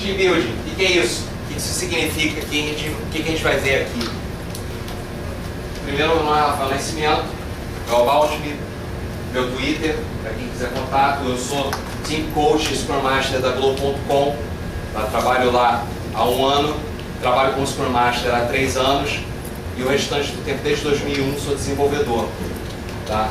Team building, o que é isso? O que isso significa? O que a gente vai ver aqui? Primeiro, meu nome é Rafael Nascimento, é o About Me, meu Twitter, para quem quiser contato. Eu sou Team Coach Scrum Master da Globo.com, trabalho lá há 1 ano, trabalho como Scrum Master há 3 anos e o restante do tempo, desde 2001, sou desenvolvedor. Tá?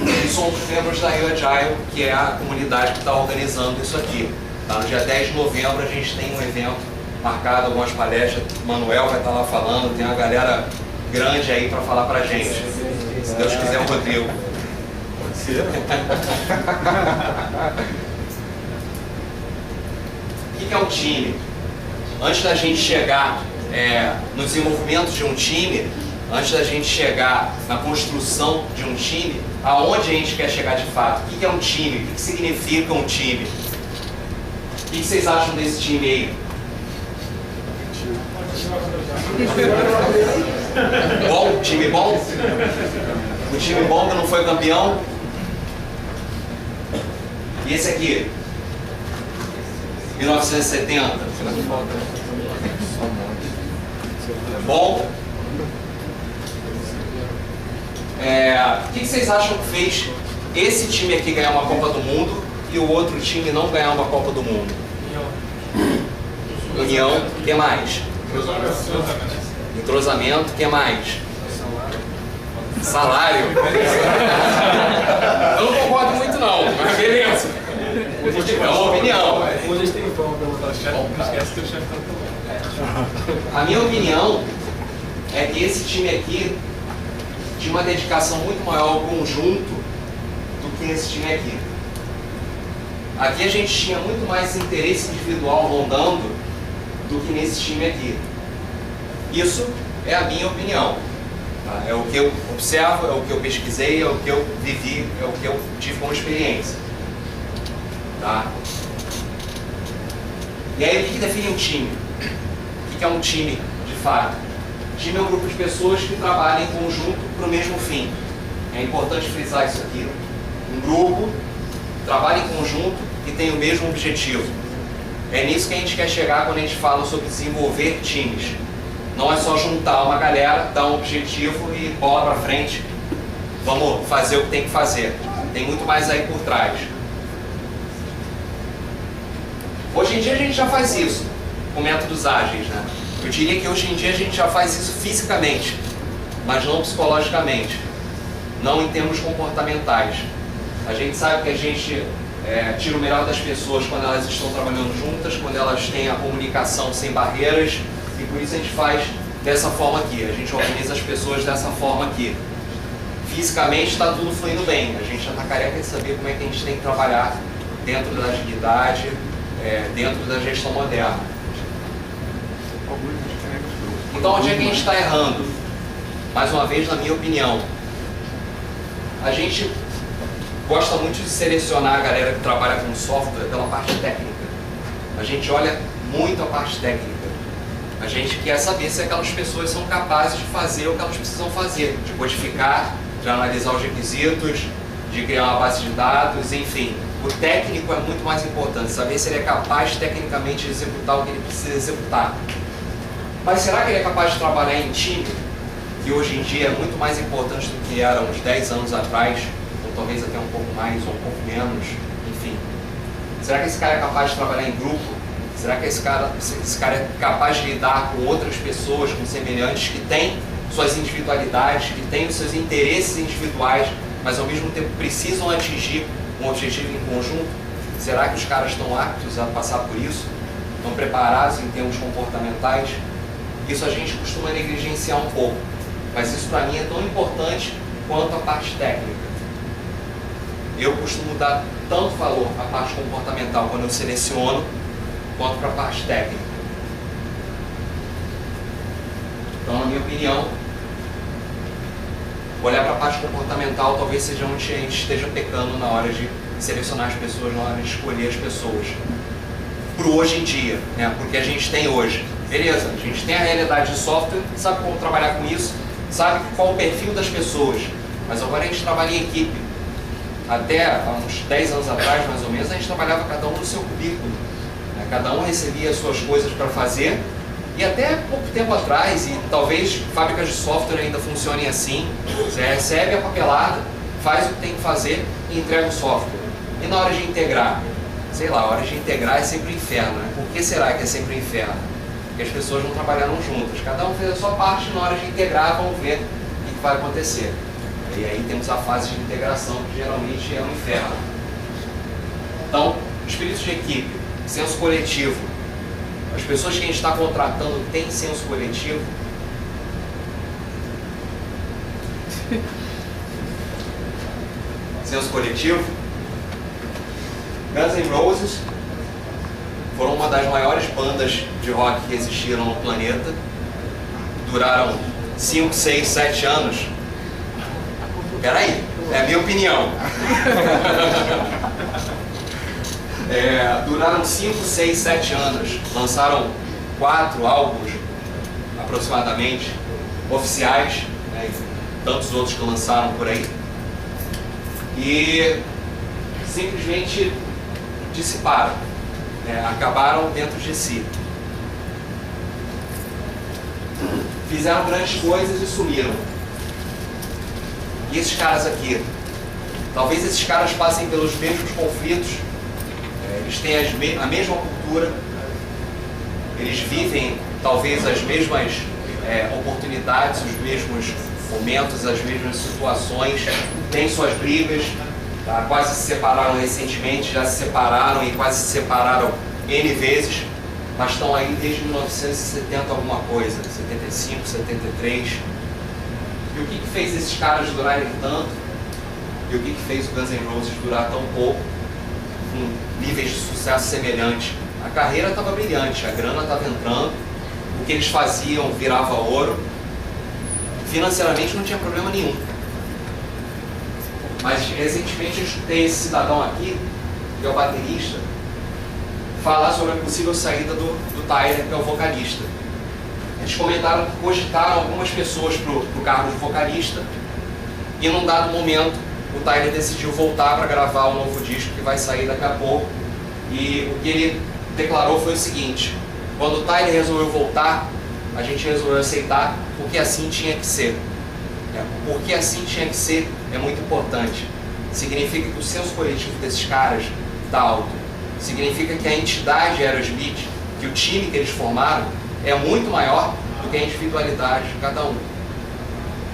E somos membros da Rio Agile, que é a comunidade que está organizando isso aqui. Tá? No dia 10 de novembro a gente tem um evento marcado, algumas palestras, o Manuel vai estar lá falando, tem uma galera grande aí para falar pra gente. Se Deus quiser, o Rodrigo. Pode ser. O que é um time? Antes da gente chegar no desenvolvimento de um time, antes da gente chegar na construção de um time, aonde a gente quer chegar de fato? O que é um time? O que significa um time? O que vocês acham desse time aí? Bom? Time bom? O time bom que não foi campeão? E esse aqui? 1970? Bom? O que vocês acham que fez esse time aqui ganhar uma Copa do Mundo e o outro time não ganhar uma Copa do Mundo? União. O que mais? Entrosamento. O que mais? Salário. Eu não concordo muito não, mas beleza. É uma opinião. Hoje eles têm fama pra botar o chefe, não esquece que o chefe tá também. A minha opinião é que esse time aqui tinha uma dedicação muito maior ao conjunto do que esse time aqui. Aqui a gente tinha muito mais interesse individual rondando do que nesse time aqui. Isso é a minha opinião. Tá? É o que eu observo, é o que eu pesquisei, é o que eu vivi, é o que eu tive como experiência. Tá? E aí, o que define um time? O que é um time, de fato? Time é um grupo de pessoas que trabalham em conjunto para o mesmo fim. É importante frisar isso aqui. Um grupo trabalha em conjunto e tem o mesmo objetivo. É nisso que a gente quer chegar quando a gente fala sobre desenvolver times. Não é só juntar uma galera, dar um objetivo e bola para frente. Vamos fazer o que tem que fazer. Tem muito mais aí por trás. Hoje em dia a gente já faz isso com métodos ágeis, né? Eu diria que hoje em dia a gente já faz isso fisicamente, mas não psicologicamente, não em termos comportamentais. A gente sabe que a gente tira o melhor das pessoas quando elas estão trabalhando juntas, quando elas têm a comunicação sem barreiras, e por isso a gente faz dessa forma aqui, a gente organiza as pessoas dessa forma aqui. Fisicamente está tudo fluindo bem, a gente já está careca de saber como é que a gente tem que trabalhar dentro da agilidade, dentro da gestão moderna. Então, onde é que a gente está errando? Mais uma vez, na minha opinião, a gente gosta muito de selecionar a galera que trabalha com software pela parte técnica. A gente olha muito a parte técnica. A gente quer saber se aquelas pessoas são capazes de fazer o que elas precisam fazer, de codificar, de analisar os requisitos, de criar uma base de dados, enfim. O técnico é muito mais importante, saber se ele é capaz tecnicamente de executar o que ele precisa executar. Mas será que ele é capaz de trabalhar em time, que hoje em dia é muito mais importante do que era uns 10 anos atrás, ou talvez até um pouco mais ou um pouco menos, enfim. Será que esse cara é capaz de trabalhar em grupo? Será que esse cara é capaz de lidar com outras pessoas, com semelhantes, que têm suas individualidades, que têm os seus interesses individuais, mas ao mesmo tempo precisam atingir um objetivo em conjunto? Será que os caras estão aptos a passar por isso? Estão preparados em termos comportamentais? Isso a gente costuma negligenciar um pouco, mas isso para mim é tão importante quanto a parte técnica. Eu costumo dar tanto valor à parte comportamental quando eu seleciono, quanto para a parte técnica. Então, na minha opinião, olhar para a parte comportamental talvez seja onde a gente esteja pecando na hora de selecionar as pessoas, na hora de escolher as pessoas. Para o hoje em dia, né? Porque a gente tem hoje. Beleza, a gente tem a realidade de software, sabe como trabalhar com isso, sabe qual o perfil das pessoas, mas agora a gente trabalha em equipe. Até há uns 10 anos atrás, mais ou menos, a gente trabalhava cada um no seu currículo. né? Cada um recebia as suas coisas para fazer, e até pouco tempo atrás, e talvez fábricas de software ainda funcionem assim, você recebe a papelada, faz o que tem que fazer e entrega o software. E na hora de integrar? Sei lá, a hora de integrar é sempre um inferno, né? Por que será que é sempre um inferno? Porque as pessoas não trabalharam juntas, cada um fez a sua parte, na hora de integrar, vamos ver o que vai acontecer. E aí temos a fase de integração, que geralmente é um inferno. Então, espírito de equipe, senso coletivo. As pessoas que a gente está contratando têm senso coletivo? Senso coletivo? Guns N' Roses foram uma das maiores bandas de rock que existiram no planeta. Duraram 5, 6, 7 anos. Peraí, é a minha opinião. Duraram 5, 6, 7 anos. Lançaram 4 álbuns, aproximadamente, oficiais, né, e tantos outros que lançaram por aí. E simplesmente dissiparam, né, acabaram dentro de si. Fizeram grandes coisas e sumiram. E esses caras aqui? Talvez esses caras passem pelos mesmos conflitos, eles têm a mesma cultura, eles vivem talvez as mesmas oportunidades, os mesmos momentos, as mesmas situações, têm suas brigas, tá? Quase se separaram recentemente, já se separaram e quase se separaram N vezes, mas estão aí desde 1970 alguma coisa, 75, 73. E o que fez esses caras durarem tanto? E o que fez o Guns N' Roses durar tão pouco, com níveis de sucesso semelhantes? A carreira estava brilhante, a grana estava entrando, o que eles faziam virava ouro, financeiramente não tinha problema nenhum. Mas recentemente eu escutei esse cidadão aqui, que é o baterista, falar sobre a possível saída do Tyler, que é o vocalista. Eles comentaram que cogitaram algumas pessoas para o cargo de vocalista, e num dado momento o Tyler decidiu voltar para gravar o novo disco que vai sair daqui a pouco. E o que ele declarou foi o seguinte: quando o Tyler resolveu voltar, a gente resolveu aceitar, porque assim tinha que ser. Porque assim tinha que ser é muito importante. Significa que o senso coletivo desses caras está alto. Significa que a entidade Aerosmith, que o time que eles formaram, é muito maior do que a individualidade de cada um.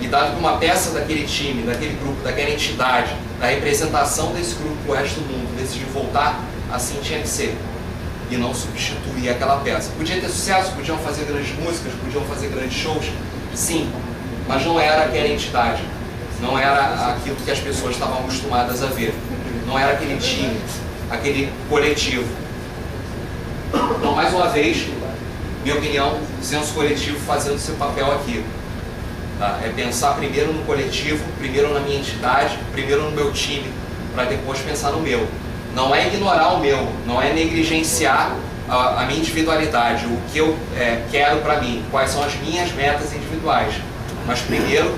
E dado que uma peça daquele time, daquele grupo, daquela entidade, da representação desse grupo para o resto do mundo decidiu voltar, assim tinha que ser. E não substituir aquela peça. Podia ter sucesso, podiam fazer grandes músicas, podiam fazer grandes shows, sim, mas não era aquela entidade, não era aquilo que as pessoas estavam acostumadas a ver, não era aquele time, aquele coletivo. Então, mais uma vez, minha opinião, senso coletivo fazendo seu papel aqui. Tá? É pensar primeiro no coletivo, primeiro na minha entidade, primeiro no meu time, para depois pensar no meu. Não é ignorar o meu, não é negligenciar a minha individualidade, o que eu quero para mim, quais são as minhas metas individuais. Mas primeiro,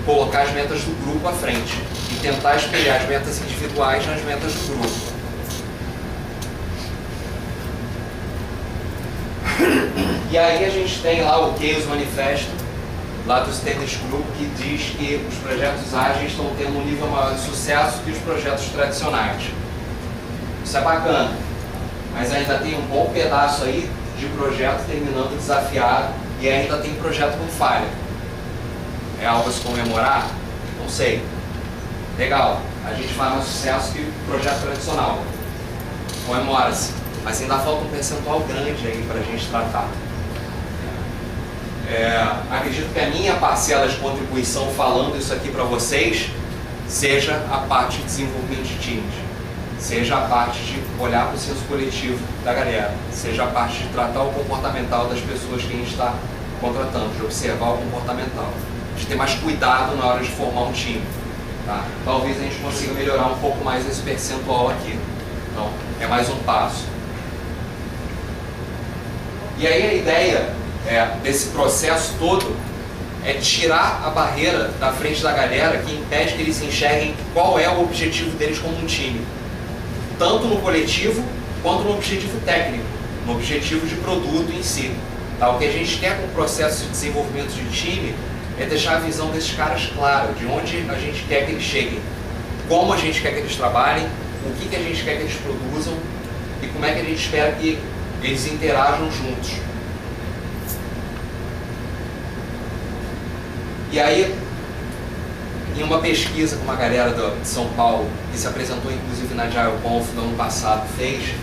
colocar as metas do grupo à frente e tentar espelhar as metas individuais nas metas do grupo. E aí a gente tem lá o Chaos Manifesto, lá do Standard Group, que diz que os projetos ágeis estão tendo um nível maior de sucesso que os projetos tradicionais. Isso é bacana, mas ainda tem um bom pedaço aí de projeto terminando desafiado e ainda tem projeto com falha. É algo a se comemorar? Não sei. Legal, a gente faz mais sucesso que o projeto tradicional. Comemora-se, mas ainda falta um percentual grande aí para a gente tratar. Acredito que a minha parcela de contribuição falando isso aqui para vocês seja a parte de desenvolvimento de times, seja a parte de olhar para o senso coletivo da galera, seja a parte de tratar o comportamental das pessoas que a gente está contratando, de observar o comportamental, de ter mais cuidado na hora de formar um time. Tá? Talvez a gente consiga melhorar um pouco mais esse percentual aqui. Então, é mais um passo. E aí a ideia desse processo todo é tirar a barreira da frente da galera que impede que eles enxerguem qual é o objetivo deles como um time, tanto no coletivo quanto no objetivo técnico. no objetivo de produto em si. Tá? O que a gente quer com o processo de desenvolvimento de time é deixar a visão desses caras clara, de onde a gente quer que eles cheguem, como a gente quer que eles trabalhem, o que a gente quer que eles produzam e como é que a gente espera que eles interajam juntos. E aí, em uma pesquisa que uma galera de São Paulo, que se apresentou inclusive na AgileConf no ano passado, fez,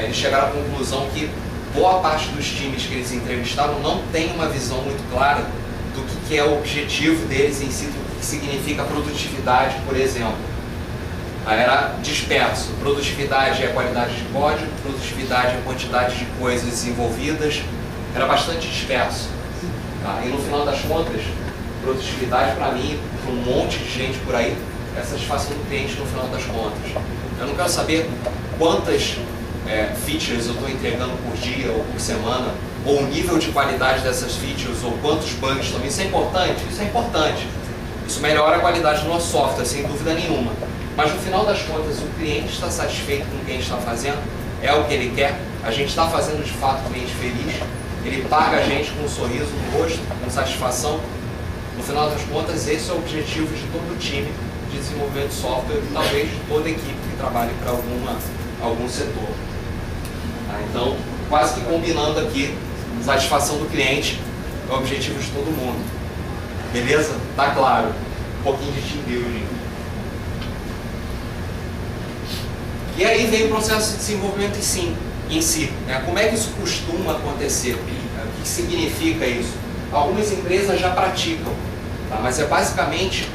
eles chegaram à conclusão que boa parte dos times que eles entrevistaram não tem uma visão muito clara do que é o objetivo deles em si, do que significa produtividade, por exemplo. Era disperso. Produtividade é qualidade de código, produtividade é quantidade de coisas desenvolvidas, era bastante disperso. Tá? E no final das contas, produtividade para mim, para um monte de gente por aí, é a satisfação do cliente no final das contas. Eu não quero saber quantas features eu estou entregando por dia ou por semana, ou o nível de qualidade dessas features, ou quantos bugs também. Isso é importante? Isso é importante. Isso melhora a qualidade do nosso software, sem dúvida nenhuma. Mas no final das contas, o cliente está satisfeito com o que a gente está fazendo, é o que ele quer, a gente está fazendo de fato o cliente feliz, ele paga a gente com um sorriso no rosto, com satisfação. No final das contas, esse é o objetivo de todo o time de desenvolvimento de software e talvez de toda a equipe que trabalhe para algum setor. Tá? Então, quase que combinando aqui, satisfação do cliente é o objetivo de todo mundo. Beleza? Tá claro. Um pouquinho de team building. E aí vem o processo de desenvolvimento em si. Né? Como é que isso costuma acontecer? O que significa isso? Algumas empresas já praticam, tá? Mas é basicamente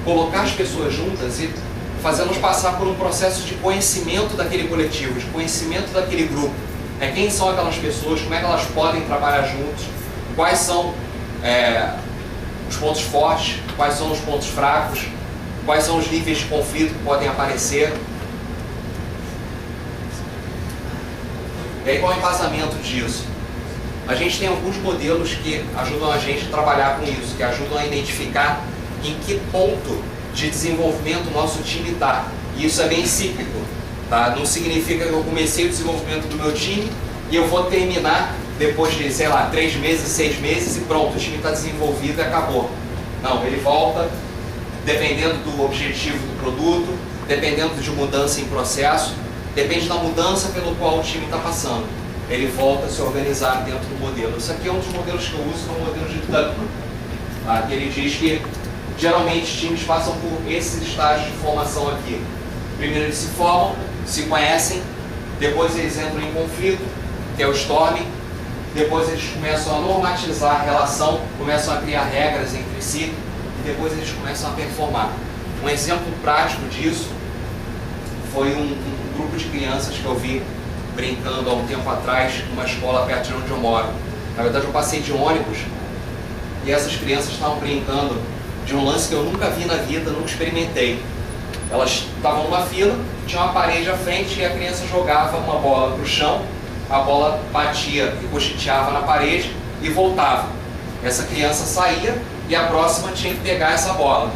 colocar as pessoas juntas e fazê-las passar por um processo de conhecimento daquele coletivo, de conhecimento daquele grupo. Né? Quem são aquelas pessoas, como é que elas podem trabalhar juntos, quais são os pontos fortes, quais são os pontos fracos, quais são os níveis de conflito que podem aparecer. E aí qual é o embasamento disso? A gente tem alguns modelos que ajudam a gente a trabalhar com isso, que ajudam a identificar em que ponto de desenvolvimento o nosso time está. E isso é bem cíclico. Tá? Não significa que eu comecei o desenvolvimento do meu time e eu vou terminar depois de, sei lá, 3 meses, 6 meses e pronto, o time está desenvolvido e acabou. Não, ele volta dependendo do objetivo do produto, dependendo de mudança em processo, depende da mudança pelo qual o time está passando. Ele volta a se organizar dentro do modelo. Isso aqui é um dos modelos que eu uso, que é o modelo de Tuckman. Tá? Que ele diz que, geralmente, os times passam por esses estágios de formação aqui. Primeiro eles se formam, se conhecem, depois eles entram em conflito, que é o storming, depois eles começam a normatizar a relação, começam a criar regras entre si, e depois eles começam a performar. Um exemplo prático disso foi um grupo de crianças que eu vi brincando há um tempo atrás numa escola perto de onde eu moro. Na verdade, eu passei de ônibus e essas crianças estavam brincando de um lance que eu nunca vi na vida, nunca experimentei. Elas estavam numa fila, tinha uma parede à frente e a criança jogava uma bola para o chão, a bola batia e cochicheava na parede e voltava. Essa criança saía e a próxima tinha que pegar essa bola.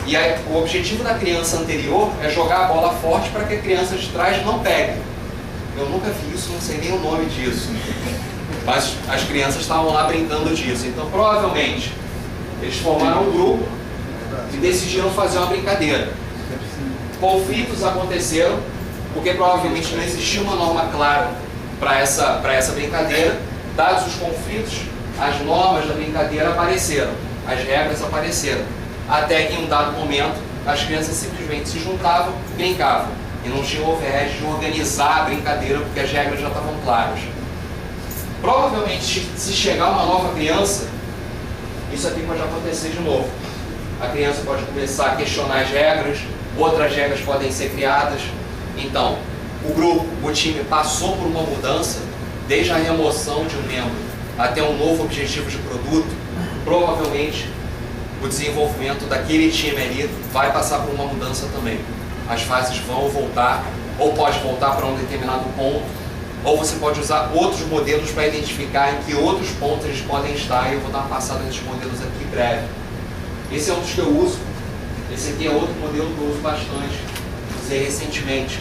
E aí, o objetivo da criança anterior é jogar a bola forte para que a criança de trás não pegue. Eu nunca vi isso, não sei nem o nome disso. Mas as crianças estavam lá brincando disso. Então, provavelmente, eles formaram um grupo e decidiram fazer uma brincadeira. Conflitos aconteceram, porque provavelmente não existia uma norma clara para essa brincadeira. Dados os conflitos, as normas da brincadeira apareceram, as regras apareceram. Até que em um dado momento, as crianças simplesmente se juntavam e brincavam. E não tinha overhead de organizar a brincadeira, porque as regras já estavam claras. Provavelmente, se chegar uma nova criança, isso aqui pode acontecer de novo. A criança pode começar a questionar as regras, outras regras podem ser criadas. Então, o grupo, o time passou por uma mudança, desde a remoção de um membro até um novo objetivo de produto. Provavelmente, o desenvolvimento daquele time ali vai passar por uma mudança também. As fases vão voltar, ou pode voltar para um determinado ponto, ou você pode usar outros modelos para identificar em que outros pontos eles podem estar, e eu vou dar uma passada nesses modelos aqui em breve. Esse é um dos que eu uso, esse aqui é outro modelo que eu uso bastante, usei recentemente.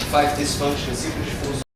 5 Dysfunctions, ciclo de funções.